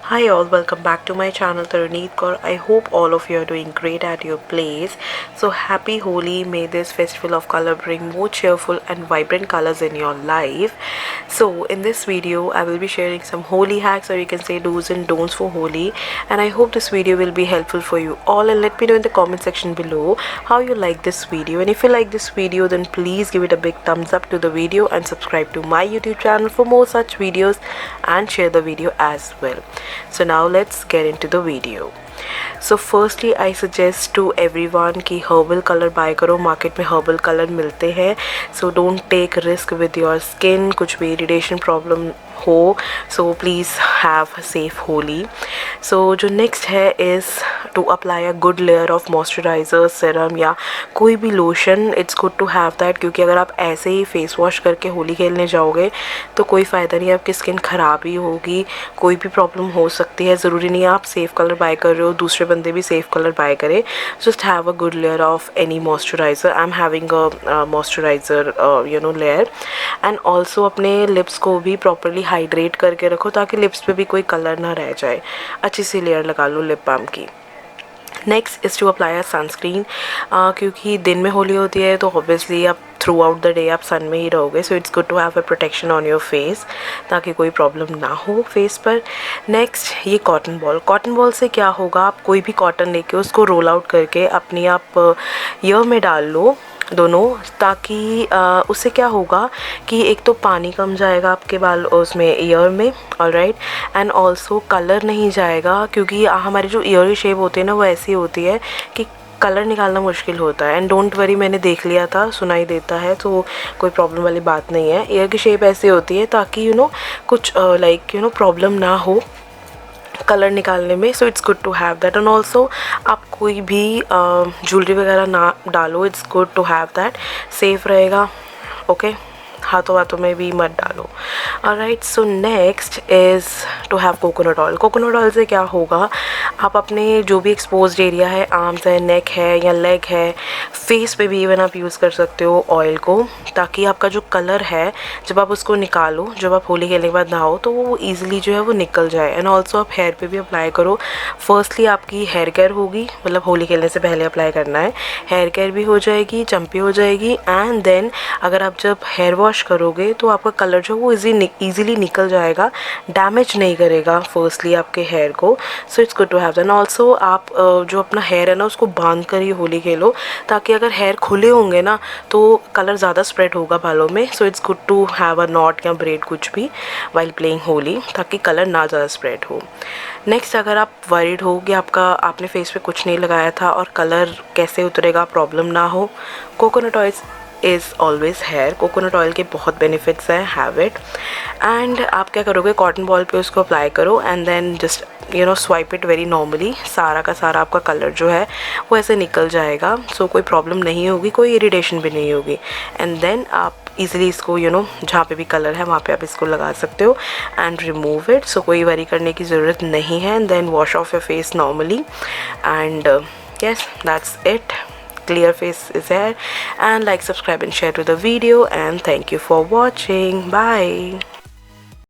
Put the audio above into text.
Hi all, welcome back to my channel Taruneet Kaur. I hope all of you are doing great at your place. So happy Holi. May this festival of color bring more cheerful and vibrant colors in your life. So in this video I will be sharing some Holi hacks, or you can say do's and don'ts for Holi, and I hope this video will be helpful for you all, and let me know in the comment section below how you like this video. And if you like this video, then please give it a big thumbs up to the video and subscribe to my YouTube channel for more such videos, and share the video as well. So now let's get into the video. So firstly I suggest to everyone कि herbal color buy करो. Market में herbal color मिलते हैं. So don't take risk with your skin. कुछ भी irritation problem हो, so please have safe Holi. So जो next है is to apply a good layer of moisturizer, serum या कोई भी lotion. It's good to have that, क्योंकि अगर आप ऐसे ही face wash करके होली खेलने जाओगे तो कोई फ़ायदा नहीं, आपकी स्किन ख़राब ही होगी, कोई भी प्रॉब्लम हो सकती है. ज़रूरी नहीं है आप सेफ़ कलर बाय कर रहे हो दूसरे बंदे भी सेफ़ कलर बाय करें. Just have a good layer of any moisturiser. I am having a moisturiser layer. And also अपने लिप्स को भी प्रॉपरली हाइड्रेट करके रखो, ताकि लिप्स पे भी कोई कलर ना रह जाए. अच्छी सी लेयर लगा लो लिप बाम की. Next is to apply a sunscreen. क्योंकि दिन में होली होती है तो ऑब्वियसली आप थ्रू आउट द डे आप सन में ही रहोगे. So it's good to have a protection on your face, ताकि कोई प्रॉब्लम ना हो फेस पर. नेक्स्ट ये कॉटन बॉल. कॉटन बॉल से क्या होगा, आप कोई भी कॉटन लेके उसको रोल आउट करके अपनी आप ईयर में डाल लो दोनों, ताकि उससे क्या होगा कि एक तो पानी कम जाएगा आपके बाल उसमें ईयर में, ऑलराइट. एंड ऑल्सो कलर नहीं जाएगा, क्योंकि हमारी जो ईयर की शेप होती है ना वो ऐसी होती है कि कलर निकालना मुश्किल होता है. एंड डोंट वरी, मैंने देख लिया था, सुनाई देता है, तो कोई प्रॉब्लम वाली बात नहीं है. ईयर की शेप ऐसी होती है ताकि कुछ प्रॉब्लम ना हो कलर निकालने में. So it's good to have that. And also आप कोई भी ज्वेलरी वगैरह ना डालो. It's good to have that, safe रहेगा. ओके, हाथों हाथों में भी मत डालो. Alright. So next is to have coconut oil. Coconut oil से क्या होगा, आप अपने जो भी एक्सपोज्ड एरिया है, आर्म्स है, नेक है या लेग है, फेस पे भी इवन आप यूज़ कर सकते हो ऑयल को, ताकि आपका जो कलर है जब आप उसको निकालो, जब आप होली खेलने के बाद नहाओ, तो वो ईजिली जो है वो निकल जाए. एंड ऑल्सो आप हेयर पे भी अप्लाई करो. फर्स्टली आपकी हेयर केयर होगी, मतलब होली खेलने से पहले अप्लाई करना है. हेयर केयर भी हो जाएगी, चम्पी हो जाएगी. एंड देन अगर आप जब हेयर वॉश करोगे तो आपका कलर जो वो ईजिली निकल जाएगा, डैमेज नहीं करेगा फर्स्टली आपके हेयर को. So it's good to have that. Also आप जो अपना हेयर है ना उसको बांध कर ही होली खेलो, ताकि अगर हेयर खुले होंगे ना तो कलर ज़्यादा स्प्रेड होगा बालों में. So it's good to have a knot या ब्रेड कुछ भी वाइल प्लेइंग होली, ताकि कलर ना ज़्यादा स्प्रेड हो. नेक्स्ट, अगर आप वरीड हो कि आपने फेस पे कुछ नहीं लगाया था और कलर कैसे उतरेगा, प्रॉब्लम ना हो, coconut oil is always hair. Coconut oil के बहुत बेनिफिट्स हैं, हैव इट. एंड आप क्या करोगे, कॉटन बॉल पे उसको अप्लाई करो and then just swipe it very normally. सारा का सारा आपका कलर जो है वो ऐसे निकल जाएगा. सो कोई प्रॉब्लम नहीं होगी, कोई इरिटेशन भी नहीं होगी. एंड देन आप ईज़िली इसको जहाँ पे भी कलर है वहाँ पे आप इसको लगा सकते हो एंड रिमूव इट. सो कोई वरी करने की ज़रूरत नहीं है. And then wash off your face normally and yes, that's it. Clear face is here. And like, subscribe and share to the video, and thank you for watching. Bye.